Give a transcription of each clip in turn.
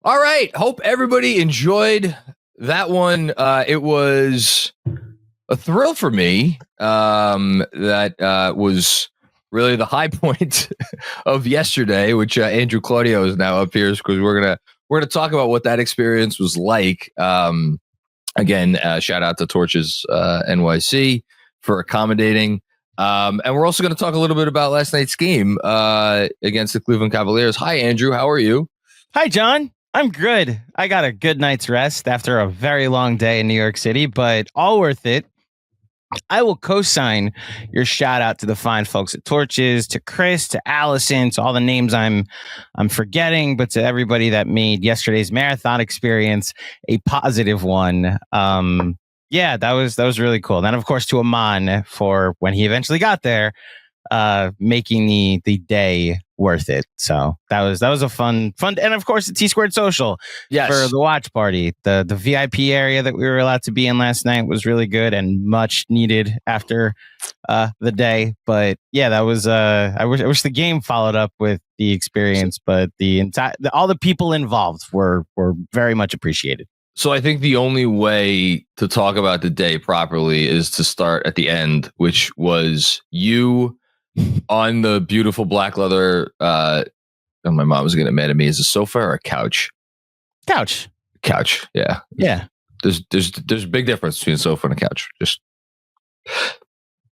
All right. Hope everybody enjoyed that one. It was a thrill for me. That was really the high point of yesterday, which Andrew Claudio is now up here because we're gonna talk about what that experience was like. Again, shout out to Torches NYC for accommodating. And we're also going to talk a little bit about last night's game against the Cleveland Cavaliers. Hi, Andrew. How are you? Hi, John. I'm good. I got a good night's rest after a very long day in New York City, but all worth it. I will co-sign your shout out to the fine folks at Torches, to Chris, to Allison, to all the names I'm forgetting, but to everybody that made yesterday's marathon experience a positive one. Yeah, that was really cool. And then, of course, to Iman for when he eventually got there, making the day worth it. So that was a fun, and of course the T-Squared Social for the watch party. The VIP area that we were allowed to be in last night was really good and much needed after the day. But yeah, that was I wish the game followed up with the experience, but all the people involved were very much appreciated. So I think the only way to talk about the day properly is to start at the end, which was you on the beautiful black leather. My mom was going to get mad at me. Is a sofa or a couch? Couch. Yeah. There's a big difference between a sofa and a couch. Just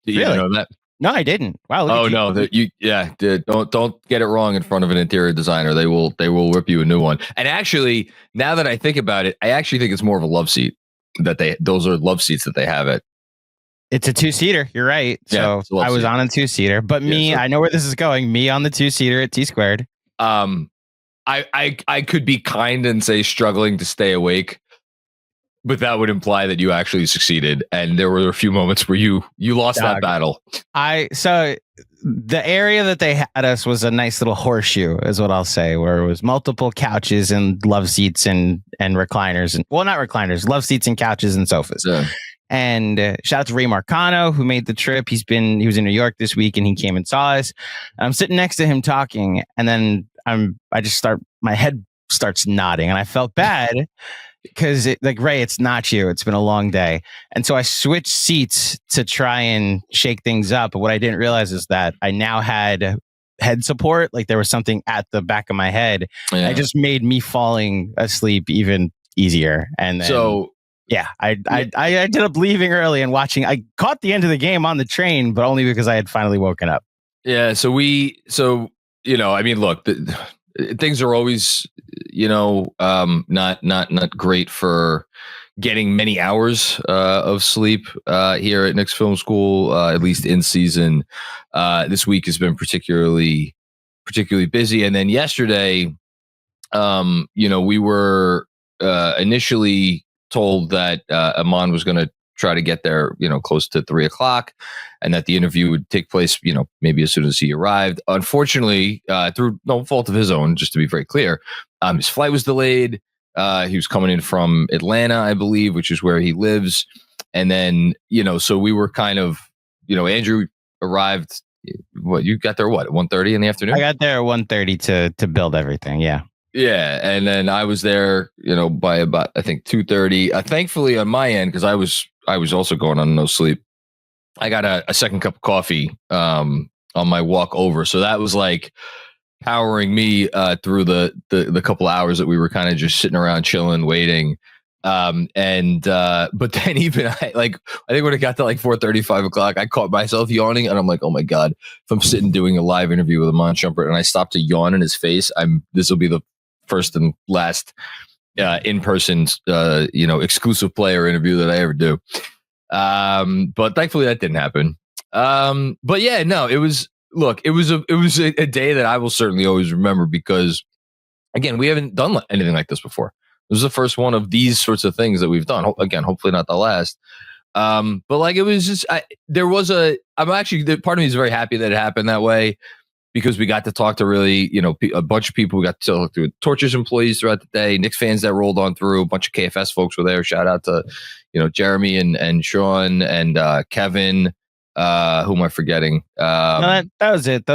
do you know that? No, I didn't. Wow. Oh no, don't get it wrong in front of an interior designer. They will rip you a new one. And actually, now that I think about it, I actually think it's more of a love seat those are love seats that they have it. It's a 2-seater. You're right. So I was on a 2-seater, but I know where this is going. Me on the 2-seater at T-Squared. I could be kind and say struggling to stay awake, but that would imply that you actually succeeded. And there were a few moments where you lost that battle. So the area that they had us was a nice little horseshoe, is what I'll say, where it was multiple couches and love seats and recliners, and not recliners, love seats and couches and sofas. Yeah. And shout out to Ray Marcano, who made the trip. He was in New York this week, and he came and saw us. And I'm sitting next to him talking, and then my head starts nodding, and I felt bad because Ray, it's not you. It's been a long day. And so I switched seats to try and shake things up. But what I didn't realize is that I now had head support. Like there was something at the back of my head. Yeah. It just made me falling asleep even easier. And then, I ended up leaving early and watching. I caught the end of the game on the train, but only because I had finally woken up. Yeah. Look, things are always, not great for getting many hours of sleep here at Knicks Film School, at least in season. This week has been particularly busy. And then yesterday, we were initially told that Iman was going to try to get there, close to 3:00, and that the interview would take place, maybe as soon as he arrived. Unfortunately, through no fault of his own, just to be very clear, his flight was delayed. He was coming in from Atlanta, I believe, which is where he lives. And then, so we were kind of, Andrew arrived. You got there, at 1:30 in the afternoon? I got there at 1:30 to build everything. Yeah. Yeah, and then I was there, by about I think 2:30. Thankfully, on my end, because I was also going on no sleep, I got a second cup of coffee on my walk over, so that was like powering me through the couple hours that we were kind of just sitting around chilling, waiting. But then even I think when it got to like 4:30, 5:00, I caught myself yawning, and I'm like, oh my god, if I'm sitting doing a live interview with Iman Shumpert and I stop to yawn in his face, this will be the first and last in-person, exclusive player interview that I ever do. But thankfully that didn't happen. But yeah, no, it was a day that I will certainly always remember because, again, we haven't done anything like this before. This is the first one of these sorts of things that we've done. Again, hopefully not the last. But it was just, part of me is very happy that it happened that way, because we got to talk to really, a bunch of people. We got to talk to Torches employees throughout the day, Knicks fans that rolled on through, a bunch of KFS folks were there. Shout out to, Jeremy and Sean and Kevin. Who am I forgetting? No, that was it.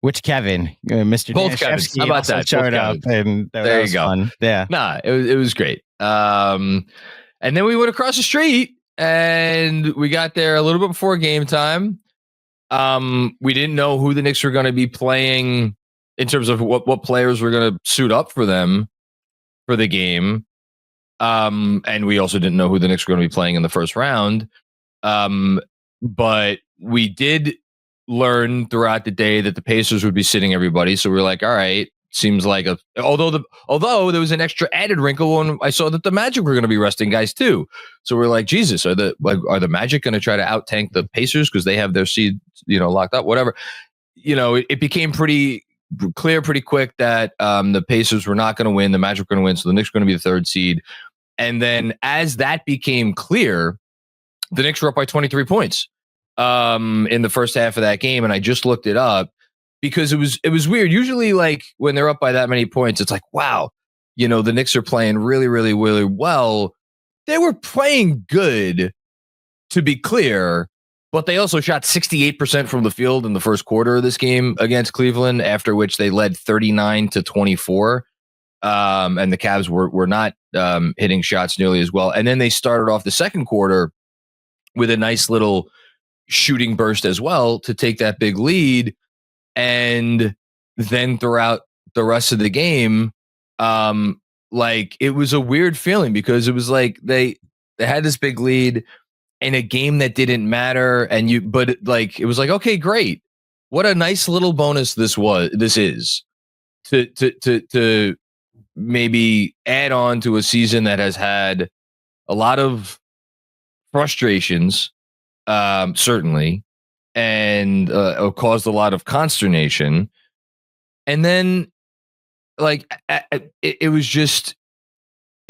Which Kevin? Mr. Both Kevins. How about that? Showed up, and there you go. Fun. Yeah. Nah, it was great. And then we went across the street, and we got there a little bit before game time. We didn't know who the Knicks were going to be playing in terms of what players were going to suit up for them for the game. And we also didn't know who the Knicks were going to be playing in the first round. But we did learn throughout the day that the Pacers would be sitting everybody. So we were like, all right, seems like although there was an extra added wrinkle when I saw that the Magic were going to be resting guys too. So we're like, Jesus, are the Magic going to try to out tank the Pacers because they have their seed, locked up, whatever. It became pretty clear pretty quick that the Pacers were not going to win. The Magic were going to win. So the Knicks were going to be the third seed. And then as that became clear, the Knicks were up by 23 points in the first half of that game. And I just looked it up because it was weird. Usually, like, when they're up by that many points, it's like, wow, the Knicks are playing really, really, really well. They were playing good, to be clear, but they also shot 68% from the field in the first quarter of this game against Cleveland, after which they led 39-24. And the Cavs were not hitting shots nearly as well. And then they started off the second quarter with a nice little shooting burst as well to take that big lead. And then throughout the rest of the game, it was a weird feeling because it was like they had this big lead in a game that didn't matter. But it was like, okay, great. What a nice little bonus this is to maybe add on to a season that has had a lot of frustrations, certainly, and caused a lot of consternation. And then, it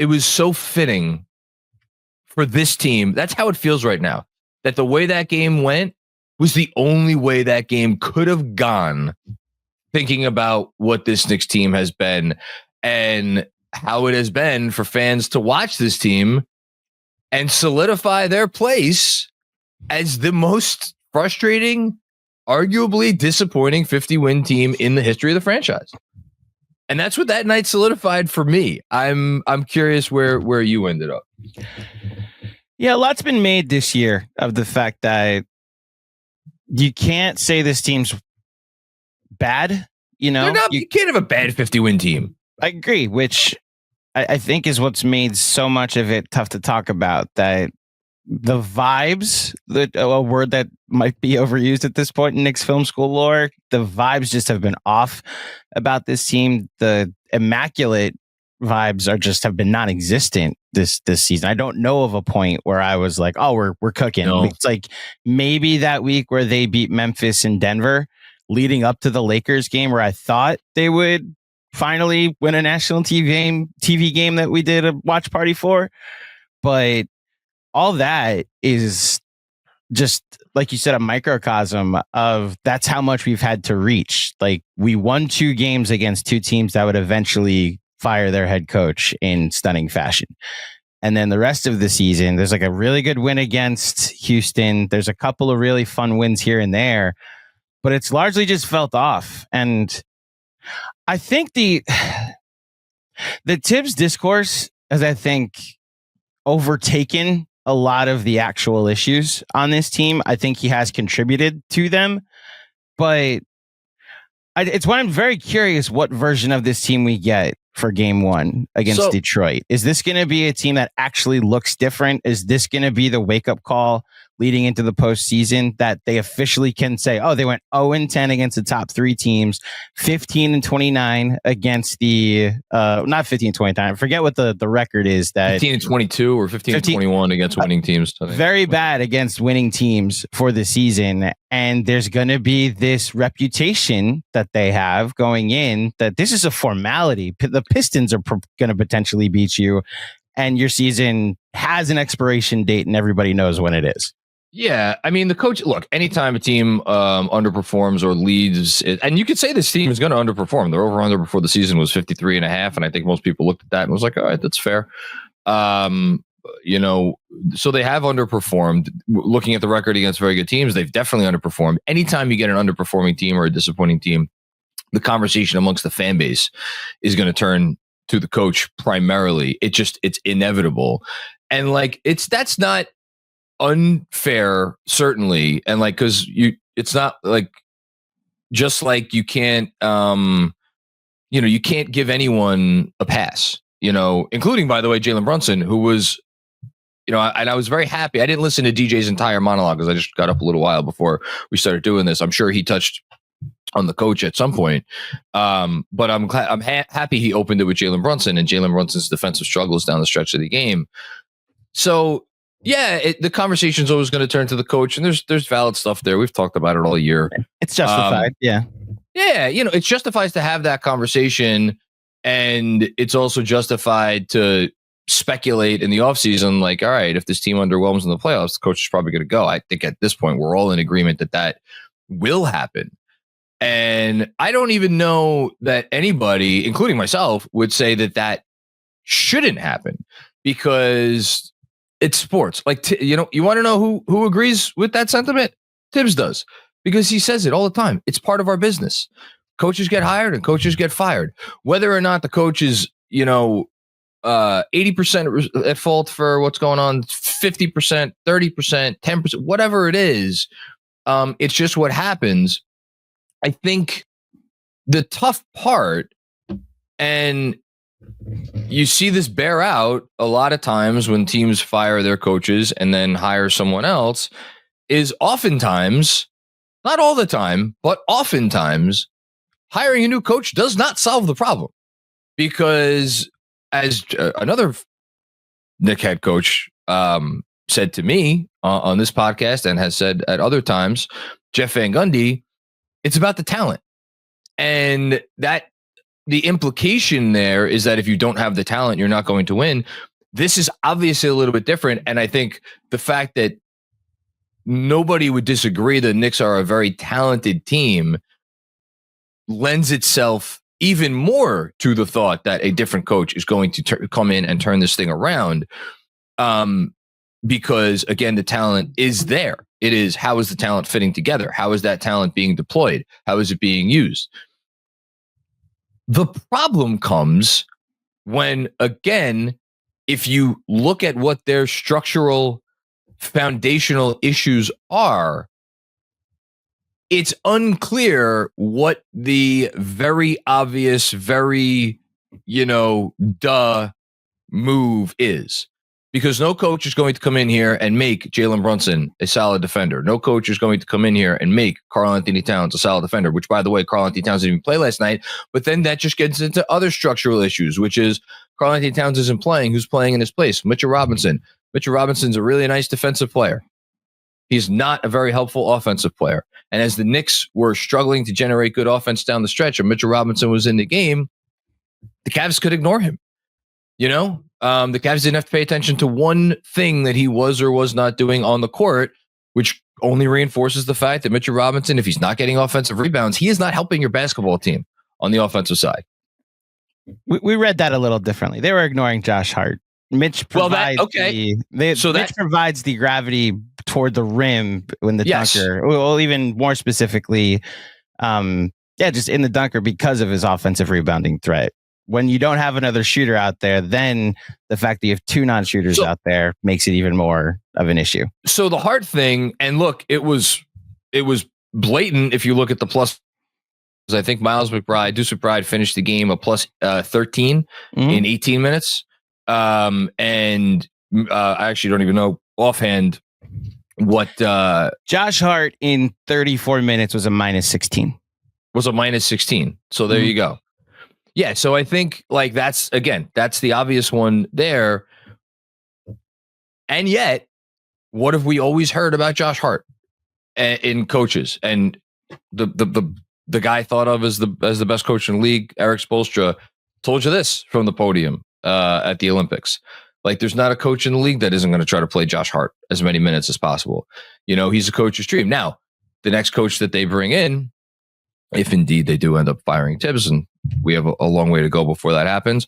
was so fitting for this team. That's how it feels right now. That the way that game went was the only way that game could have gone, thinking about what this Knicks team has been and how it has been for fans to watch this team and solidify their place as the most frustrating, arguably disappointing 50-win team in the history of the franchise. And that's what that night solidified for me. I'm curious where you ended up. Yeah, a lot's been made this year of the fact that you can't say this team's bad. You can't have a bad 50-win team. I agree, which I think is what's made so much of it tough to talk about. That the vibes, a word that might be overused at this point in Knicks Film School lore, the vibes just have been off about this team. The immaculate vibes have been non-existent this season. I don't know of a point where I was like, oh, we're cooking. No. It's like maybe that week where they beat Memphis and Denver leading up to the Lakers game, where I thought they would finally win a national TV game that we did a watch party for. But all that is just, like you said, a microcosm of that's how much we've had to reach. Like, we won 2 games against 2 teams that would eventually fire their head coach in stunning fashion. And then the rest of the season, there's like a really good win against Houston. There's a couple of really fun wins here and there, but it's largely just felt off. And I think the Tibbs discourse has, I think, overtaken a lot of the actual issues on this team. I think he has contributed to them, but it's why I'm very curious what version of this team we get for game 1 against Detroit. Is this going to be a team that actually looks different? Is this going to be the wake-up call leading into the postseason that they officially can say, oh, they went 0-10 against the top 3 teams, 15-29 against the not 15-29. I forget what the record is. That 15-22 or 15-21 against winning teams. Very bad against winning teams for the season. And there's going to be this reputation that they have going in that this is a formality. The Pistons are going to potentially beat you, and your season has an expiration date and everybody knows when it is. Yeah, I mean, the coach, look, anytime a team underperforms or leads, and you could say this team is going to underperform. Their over-under before the season was 53.5, and I think most people looked at that and was like, all right, that's fair. So they have underperformed. Looking at the record against very good teams, they've definitely underperformed. Anytime you get an underperforming team or a disappointing team the conversation amongst the fan base is going to turn to the coach primarily. It's inevitable. And like, that's not unfair, certainly. And like, cause it's not like, just like you can't, you can't give anyone a pass, including, by the way, Jalen Brunson, who was, and I was very happy. I didn't listen to DJ's entire monologue because I just got up a little while before we started doing this. I'm sure he touched on the coach at some point. But I'm glad, happy he opened it with Jalen Brunson and Jalen Brunson's defensive struggles down the stretch of the game. So yeah, the conversation's always going to turn to the coach, and there's valid stuff there. We've talked about it all year. It's justified. Yeah. It justifies to have that conversation, and it's also justified to speculate in the offseason, like, all right, if this team underwhelms in the playoffs, the coach is probably going to go. I think at this point, we're all in agreement that will happen. And I don't even know that anybody, including myself, would say that shouldn't happen, because it's sports. Like, you want to know who agrees with that sentiment? Tibbs does, because he says it all the time. It's part of our business. Coaches get hired and coaches get fired. Whether or not the coach is, 80% at fault for what's going on, 50%, 30%, 10%, whatever it is, it's just what happens. I think the tough part, and you see this bear out a lot of times when teams fire their coaches and then hire someone else, is oftentimes, not all the time, but oftentimes, hiring a new coach does not solve the problem. Because as another Knicks head coach said to me on this podcast and has said at other times, Jeff Van Gundy, it's about the talent. And that the implication there is that if you don't have the talent, you're not going to win. This is obviously a little bit different. And I think the fact that nobody would disagree the Knicks are a very talented team lends itself even more to the thought that a different coach is going to come in and turn this thing around. Because again, the talent is there. It is, how is the talent fitting together? How is that talent being deployed? How is it being used? The problem comes when, again, if you look at what their structural foundational issues are, it's unclear what the very obvious, very, duh move is. Because no coach is going to come in here and make Jalen Brunson a solid defender. No coach is going to come in here and make Karl-Anthony Towns a solid defender, which, by the way, Karl-Anthony Towns didn't even play last night. But then that just gets into other structural issues, which is Karl-Anthony Towns isn't playing. Who's playing in his place? Mitchell Robinson. Mitchell Robinson's a really nice defensive player. He's not a very helpful offensive player. And as the Knicks were struggling to generate good offense down the stretch and Mitchell Robinson was in the game, the Cavs could ignore him. The Cavs didn't have to pay attention to one thing that he was or was not doing on the court, which only reinforces the fact that Mitchell Robinson, if he's not getting offensive rebounds, he is not helping your basketball team on the offensive side. We read that a little differently. They were ignoring Josh Hart. Mitch provides Mitch provides the gravity toward the rim when the dunker. Well, even more specifically, just in the dunker because of his offensive rebounding threat. When you don't have another shooter out there, then the fact that you have two non-shooters out there makes it even more of an issue. So the Hart thing, and look, it was blatant if you look at the plus. I think Deuce McBride finished the game a plus 13 in 18 minutes. I actually don't even know offhand what Josh Hart in 34 minutes was a minus 16. So there you go. Yeah, so I think that's the obvious one there. And yet, what have we always heard about Josh Hart in coaches? And the guy thought of as the best coach in the league, Eric Spoelstra, told you this from the podium at the Olympics. There's not a coach in the league that isn't going to try to play Josh Hart as many minutes as possible. He's a coach's dream. Now, the next coach that they bring in, if indeed they do end up firing Tibbs, and we have a long way to go before that happens,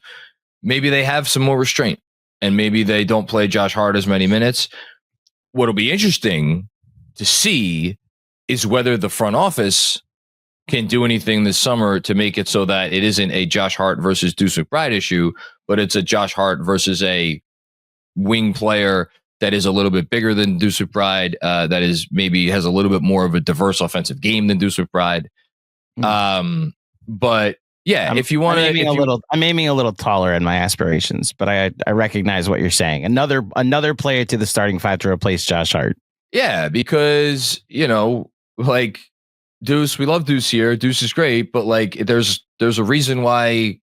maybe they have some more restraint and maybe they don't play Josh Hart as many minutes. What'll be interesting to see is whether the front office can do anything this summer to make it so that it isn't a Josh Hart versus Deuce McBride issue, but it's a Josh Hart versus a wing player that is a little bit bigger than Deuce McBride, that is maybe has a little bit more of a diverse offensive game than Deuce McBride. But yeah, if you want to, I'm aiming a little taller in my aspirations, but I recognize what you're saying. Another player to the starting five to replace Josh Hart. Yeah, because like Deuce, we love Deuce here. Deuce is great, but like there's a reason why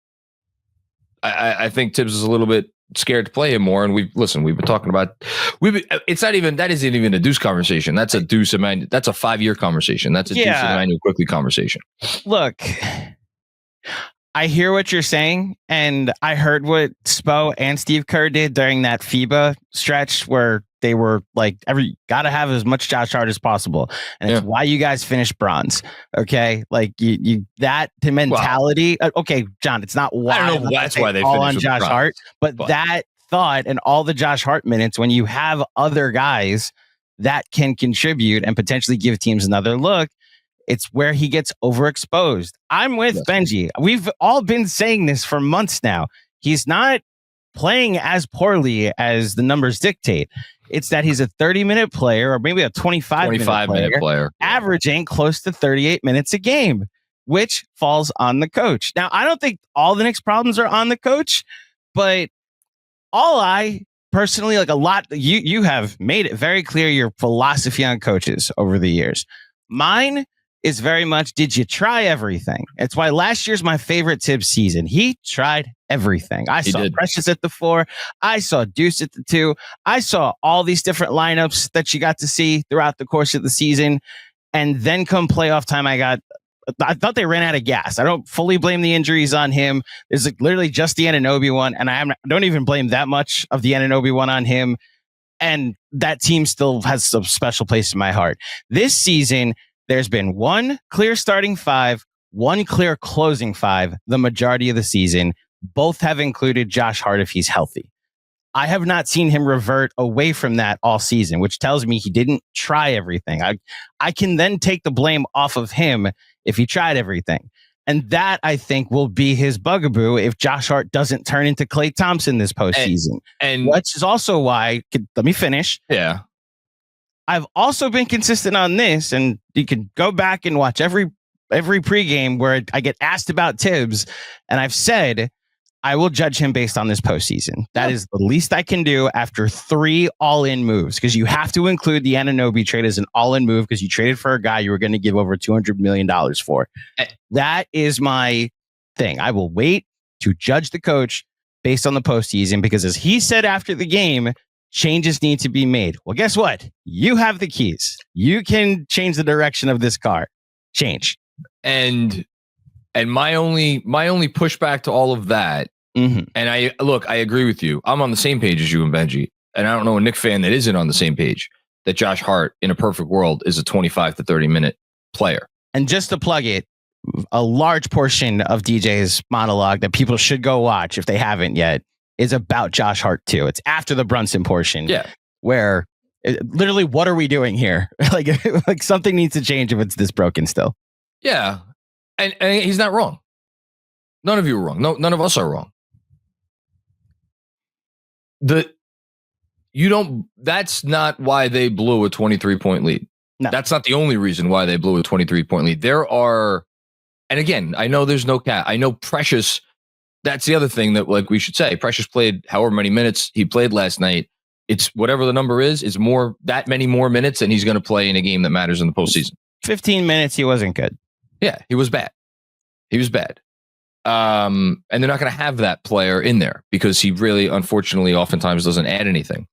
I think Tibbs is a little bit scared to play him more. And we've been talking about that isn't even a Deuce conversation. That's a Deuce Emmanuel. That's a 5-year conversation. That's a Deuce Emmanuel quickly conversation. Look, I hear what you're saying, and I heard what Spo and Steve Kerr did during that FIBA stretch where they were like, gotta have as much Josh Hart as possible, and it's why you guys finished bronze. Okay, like you that mentality. Okay, John, it's not why. I don't know that's why they all finished on Josh Hart, but that thought and all the Josh Hart minutes when you have other guys that can contribute and potentially give teams another look. It's where he gets overexposed. I'm with Benji. We've all been saying this for months now. He's not playing as poorly as the numbers dictate. It's that he's a 30-minute player or maybe a 25-minute player, averaging close to 38 minutes a game, which falls on the coach. Now, I don't think all the Knicks problems are on the coach, but I personally like a lot. You have made it very clear your philosophy on coaches over the years. Mine is very much, did you try everything? It's why last year's my favorite Tibbs season. He tried everything. I saw Precious at the 4. I saw Deuce at the 2. I saw all these different lineups that you got to see throughout the course of the season. And then come playoff time, I thought they ran out of gas. I don't fully blame the injuries on him. There's like literally just the Anunoby one. And I don't even blame that much of the Anunoby one on him. And that team still has a special place in my heart. This season, there's been one clear starting 5, one clear closing 5, the majority of the season. Both have included Josh Hart if he's healthy. I have not seen him revert away from that all season, which tells me he didn't try everything. I can then take the blame off of him if he tried everything. And that, I think, will be his bugaboo if Josh Hart doesn't turn into Klay Thompson this postseason. And which is also why, let me finish. Yeah. I've also been consistent on this, and you can go back and watch every pregame where I get asked about Tibbs, and I've said I will judge him based on this postseason. That is the least I can do after 3 all-in moves, because you have to include the Anunoby trade as an all-in move because you traded for a guy you were going to give over $200 million for. That is my thing. I will wait to judge the coach based on the postseason because, as he said after the game, changes need to be made. Well, guess what? You have the keys. You can change the direction of this car. Change. And my only pushback to all of that, and I agree with you. I'm on the same page as you and Benji, and I don't know a Knicks fan that isn't on the same page that Josh Hart, in a perfect world, is a 25 to 30 minute player. And just to plug it, a large portion of DJ's monologue that people should go watch if they haven't yet is about Josh Hart too. It's after the Brunson portion, where literally, what are we doing here? like something needs to change if it's this broken still. Yeah, and he's not wrong. None of you are wrong. No, none of us are wrong. That's not why they blew a 23-point lead. No. That's not the only reason why they blew a 23-point lead. There are, and again, I know there's no cat. I know Precious. That's the other thing that we should say. Precious played however many minutes he played last night. It's whatever the number is that many more minutes, and he's going to play in a game that matters in the postseason. 15 minutes, he wasn't good. Yeah, he was bad. And they're not going to have that player in there because he really, unfortunately, oftentimes doesn't add anything.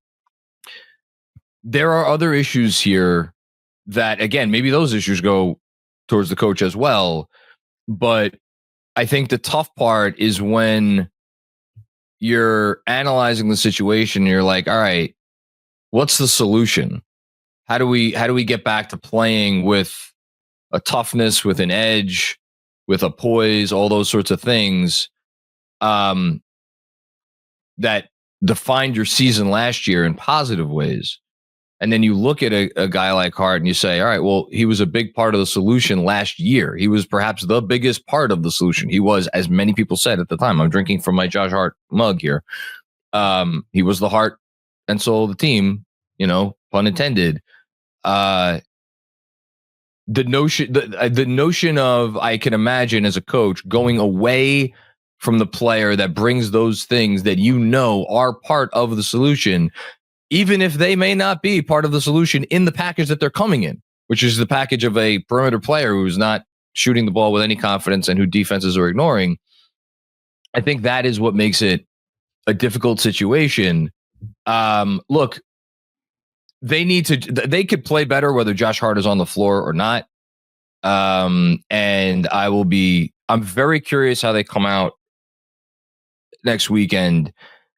There are other issues here that, again, maybe those issues go towards the coach as well. But I think the tough part is when you're analyzing the situation and you're like, all right, what's the solution? How do we get back to playing with a toughness, with an edge, with a poise, all those sorts of things that defined your season last year in positive ways? And then you look at a guy like Hart and you say, all right, well, he was a big part of the solution last year. He was perhaps the biggest part of the solution. He was, as many people said at the time, I'm drinking from my Josh Hart mug here. He was the heart and soul of the team, pun intended. The notion of, I can imagine as a coach going away from the player that brings those things that are part of the solution, even if they may not be part of the solution in the package that they're coming in, which is the package of a perimeter player who's not shooting the ball with any confidence and who defenses are ignoring. I think that is what makes it a difficult situation. Look, they could play better whether Josh Hart is on the floor or not. And I'm very curious how they come out next weekend,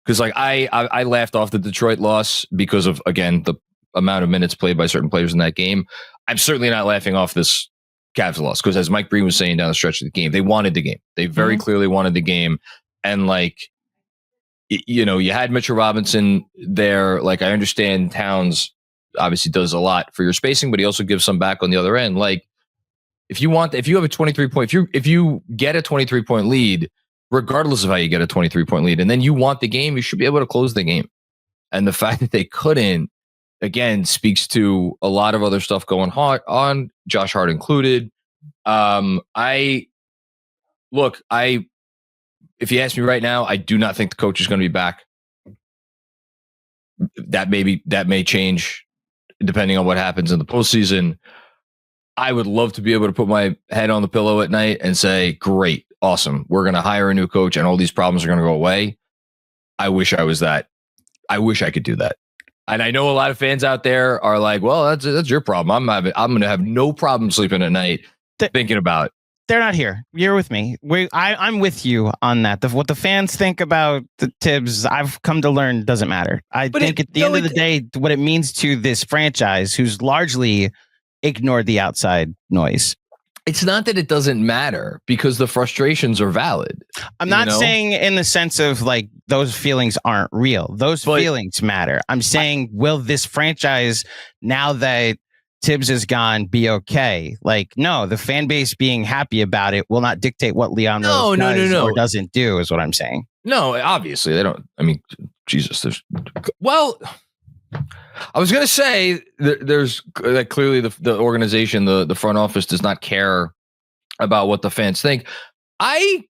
because like I laughed off the Detroit loss because of, again, the amount of minutes played by certain players in that game. I'm certainly not laughing off this Cavs loss, because as Mike Breen was saying down the stretch of the game, they wanted the game. They very clearly wanted the game. And like, you had Mitchell Robinson there. Like, I understand Towns obviously does a lot for your spacing, but he also gives some back on the other end. Like, if you have a 23 point, if you get a 23 point lead, regardless of how you get a 23 point lead, and then you want the game, you should be able to close the game. And the fact that they couldn't, again, speaks to a lot of other stuff going on, Josh Hart included. If you ask me right now, I do not think the coach is going to be back. That may change depending on what happens in the postseason. I would love to be able to put my head on the pillow at night and say, great, awesome, we're going to hire a new coach and all these problems are going to go away. I wish I was that. I wish I could do that. And I know a lot of fans out there are like, well, that's your problem. I'm going to have no problem sleeping at night thinking about. They're not here. You're with me. I'm with you on that. What the fans think about the Tibbs, I've come to learn, doesn't matter. I think at the end of the day, what it means to this franchise, who's largely ignored the outside noise. It's not that it doesn't matter, because the frustrations are valid. I'm not saying in the sense of like those feelings aren't real. Those feelings matter. I'm saying, will this franchise, now that Tibbs is gone, be okay? Like, no, the fan base being happy about it will not dictate what Leon Rose does or doesn't do, is what I'm saying. No, obviously they don't. I mean, Jesus, I was going to say there's clearly the organization, the front office does not care about what the fans think. I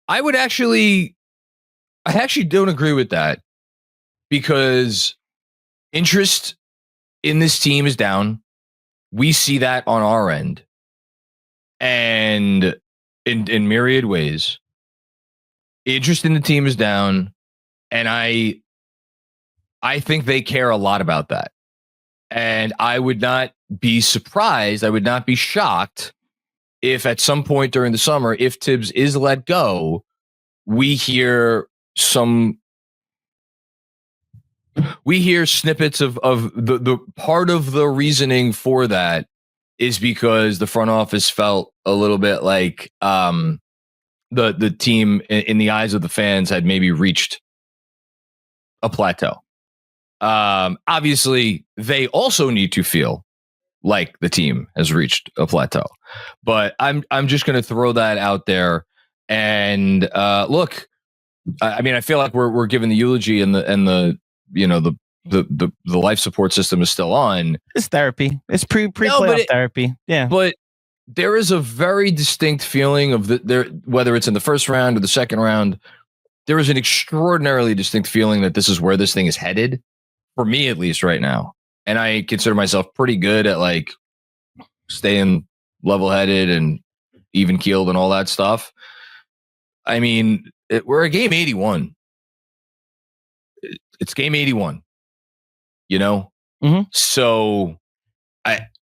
actually don't agree with that, because interest in this team is down. We see that on our end, and in myriad ways, interest in the team is down, and I think they care a lot about that. And I would not be surprised, I would not be shocked if at some point during the summer, if Tibbs is let go, we hear snippets of the part of the reasoning for that is because the front office felt a little bit like the team in the eyes of the fans had maybe reached a plateau. Obviously, they also need to feel like the team has reached a plateau, but I'm just going to throw that out there. And look, I mean, I feel like we're giving the eulogy, and the life support system is still on. It's therapy. It's pre-playoff therapy. Yeah, but there is a very distinct feeling of whether it's in the first round or the second round. There is an extraordinarily distinct feeling that this is where this thing is headed. For me, at least right now. And I consider myself pretty good at like staying level-headed and even-keeled and all that stuff. I mean, we're at game 81. It's game 81. Mm-hmm. So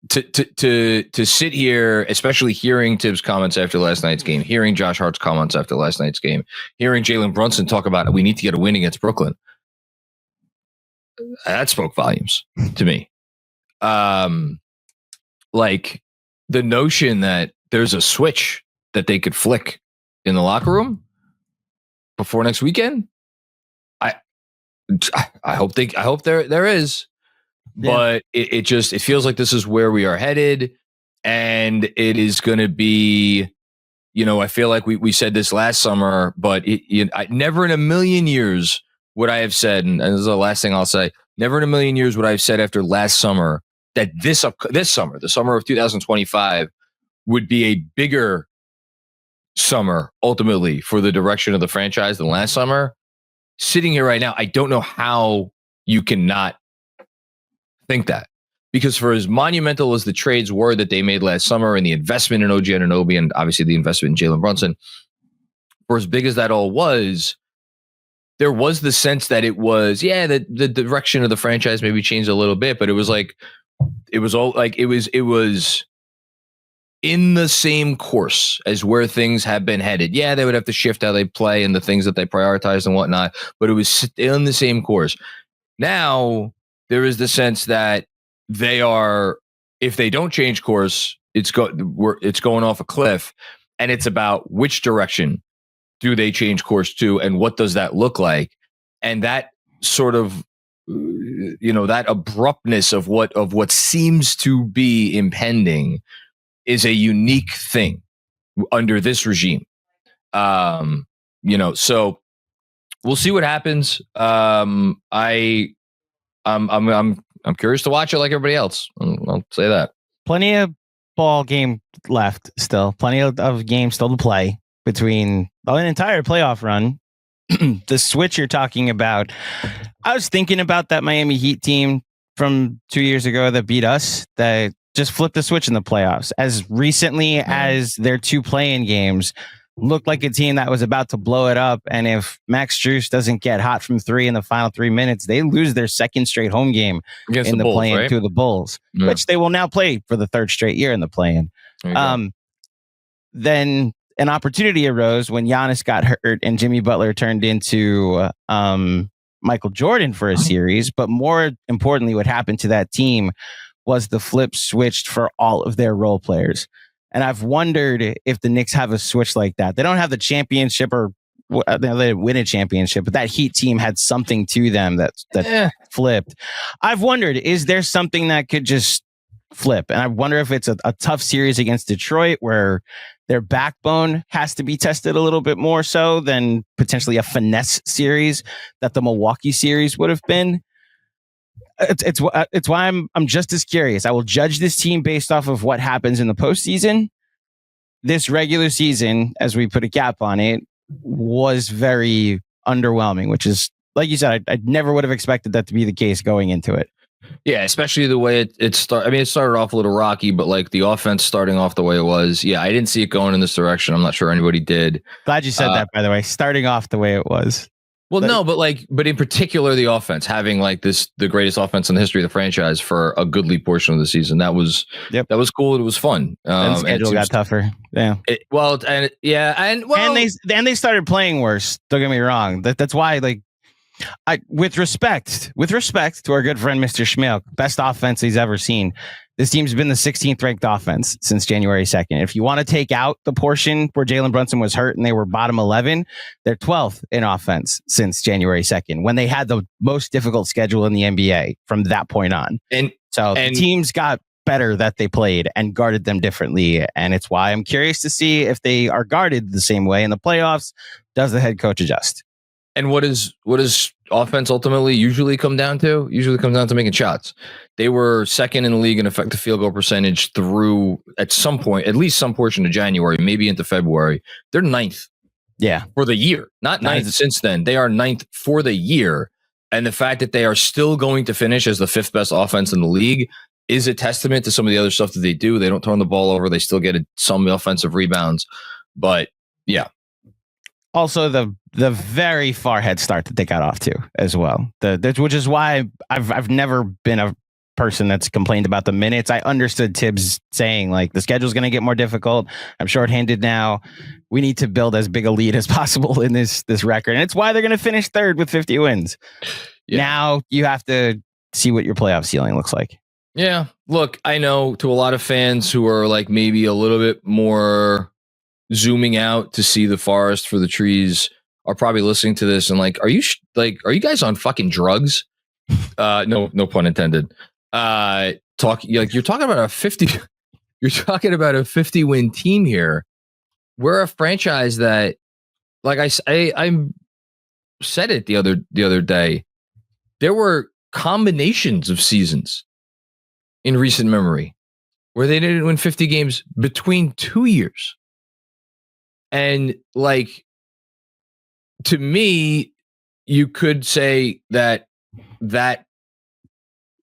to sit here, especially hearing Tibbs' comments after last night's game, hearing Josh Hart's comments after last night's game, hearing Jalen Brunson talk about we need to get a win against Brooklyn. That spoke volumes to me. Like the notion that there's a switch that they could flick in the locker room before next weekend. I hope there is, but it feels like this is where we are headed, and it is going to be, I feel like we said this last summer, but I never in a million years would I have said, and this is the last thing I'll say, never in a million years would I have said after last summer that this summer, the summer of 2025, would be a bigger summer ultimately for the direction of the franchise than last summer. Sitting here right now, I don't know how you cannot think that, because for as monumental as the trades were that they made last summer and the investment in OG Anunoby and obviously the investment in Jalen Brunson, for as big as that all was, there was the sense that it was, the direction of the franchise maybe changed a little bit, but it was in the same course as where things have been headed. Yeah, they would have to shift how they play and the things that they prioritize and whatnot, but it was still in the same course. Now, there is the sense that they are, if they don't change course, it's going off a cliff, and it's about which direction do they change course to, and what does that look like? And that sort of, that abruptness of what seems to be impending is a unique thing under this regime. So we'll see what happens. I'm curious to watch it like everybody else. I'll say that. Plenty of ball game left still. Plenty of games still to play between an entire playoff run. The switch you're talking about, I was thinking about that Miami Heat team from 2 years ago that beat us, that just flipped the switch in the playoffs. As recently as their 2 play-in games, looked like a team that was about to blow it up. And if Max Strus doesn't get hot from 3 in the final 3 minutes, they lose their second straight home game against in the play-in, right? To the Bulls, which they will now play for the 3rd straight year in the play-in. Then an opportunity arose when Giannis got hurt and Jimmy Butler turned into Michael Jordan for a series. But more importantly, what happened to that team was the flip switched for all of their role players. And I've wondered if the Knicks have a switch like that. They don't have the championship, or they win a championship, but that Heat team had something to them that flipped. I've wondered, is there something that could just flip? And I wonder if it's a tough series against Detroit where their backbone has to be tested a little bit more so than potentially a finesse series that the Milwaukee series would have been. It's why I'm just as curious. I will judge this team based off of what happens in the postseason. This regular season, as we put a cap on it, was very underwhelming, which is, like you said, I never would have expected that to be the case going into it. Yeah, especially the way it started. I mean, it started off a little rocky, but like the offense starting off the way it was. Yeah, I didn't see it going in this direction. I'm not sure anybody did. Glad you said that, by the way. Starting off the way it was. Well, but in particular, the offense having like the greatest offense in the history of the franchise for a goodly portion of the season. That was cool. It was fun. And the schedule got tougher. Yeah. And they started playing worse. Don't get me wrong. That's why, like, with respect to our good friend Mr. Schmeelk, best offense he's ever seen. This team's been the 16th ranked offense since January 2nd. If you want to take out the portion where Jalen Brunson was hurt and they were bottom 11, they're 12th in offense since January 2nd, when they had the most difficult schedule in the NBA from that point on. And the teams got better that they played and guarded them differently. And it's why I'm curious to see if they are guarded the same way in the playoffs. Does the head coach adjust? And what is offense ultimately usually come down to? Usually comes down to making shots. They were second in the league in effective field goal percentage through at least some portion of January, maybe into February. They're 9th. Yeah. For the year. Not 9th since then. They are 9th for the year. And the fact that they are still going to finish as the 5th best offense in the league is a testament to some of the other stuff that they do. They don't turn the ball over. They still get some offensive rebounds. But yeah. Also, the very far head start that they got off to as well. Which is why I've never been a person that's complained about the minutes. I understood Tibbs saying, like, the schedule's going to get more difficult. I'm shorthanded now. We need to build as big a lead as possible in this record. And it's why they're going to finish 3rd with 50 wins. Yeah. Now you have to see what your playoff ceiling looks like. Yeah. Look, I know to a lot of fans who are like maybe a little bit more zooming out to see the forest for the trees are probably listening to this and like, are you guys on fucking drugs? No pun intended. You're talking about a 50. You're talking about a 50 win team here. We're a franchise that, like I said it the other day. There were combinations of seasons in recent memory where they didn't win 50 games between 2 years. And like, to me, you could say that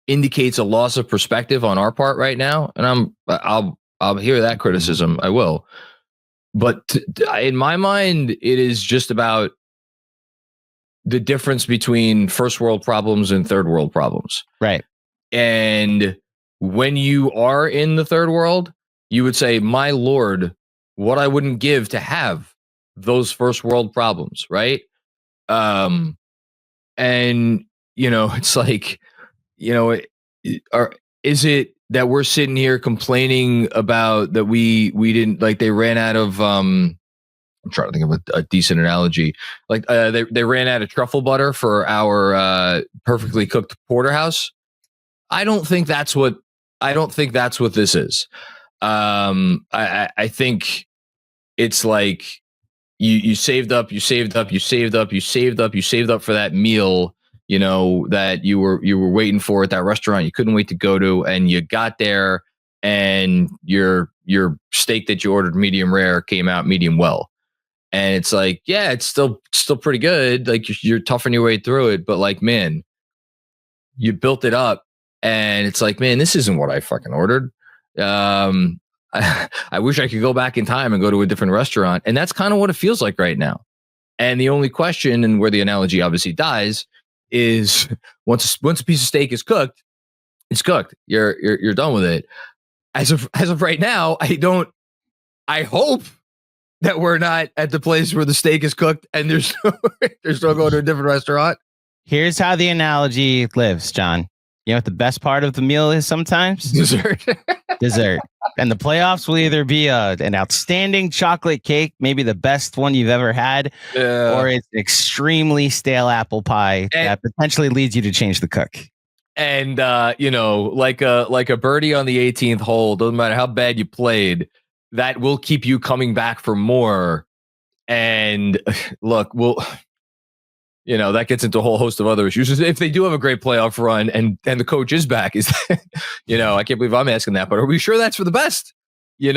indicates a loss of perspective on our part right now. And I'll hear that criticism. I will. But in my mind, it is just about the difference between first world problems and third world problems. Right. And when you are in the third world, you would say, my Lord, what I wouldn't give to have those first world problems. Right. And, it's like, is it that we're sitting here complaining about that we didn't, like, they ran out of, I'm trying to think of a decent analogy. Like they ran out of truffle butter for our perfectly cooked porterhouse. I don't think that's what this is. I think it's like you saved up for that meal, that you were waiting for at that restaurant you couldn't wait to go to, and you got there and your steak that you ordered medium rare came out medium well. And it's like, yeah, it's still pretty good. Like you're toughing your way through it, but like, man, you built it up and it's like, man, this isn't what I fucking ordered. I wish I could go back in time and go to a different restaurant. And that's kind of what it feels like right now. And the only question, and where the analogy obviously dies, is once a piece of steak is cooked, it's cooked. You're done with it. As of right now, I hope that we're not at the place where the steak is cooked and they're still going to a different restaurant. Here's how the analogy lives, John. You know what the best part of the meal is sometimes? Dessert. Dessert. And the playoffs will either be an outstanding chocolate cake, maybe the best one you've ever had, or it's extremely stale apple pie that potentially leads you to change the cook. And like a birdie on the 18th hole, doesn't matter how bad you played, that will keep you coming back for more. And look, that gets into a whole host of other issues. If they do have a great playoff run and the coach is back, I can't believe I'm asking that, but are we sure that's for the best? I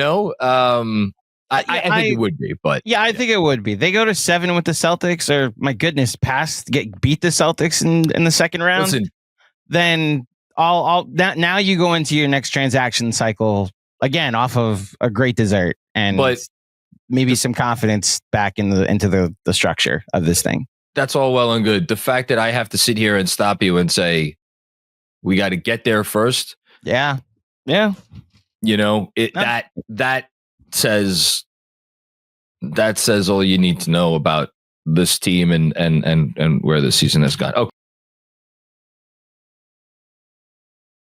think it would be, but yeah, I think it would be. They go to 7 with the Celtics, or my goodness, beat the Celtics in the second round. Listen, then now you go into your next transaction cycle again off of a great dessert and maybe some confidence back into the structure of this thing. That's all well and good. The fact that I have to sit here and stop you and say, we got to get there first. Yeah. Yeah. That says all you need to know about this team and where the season has gone. Okay.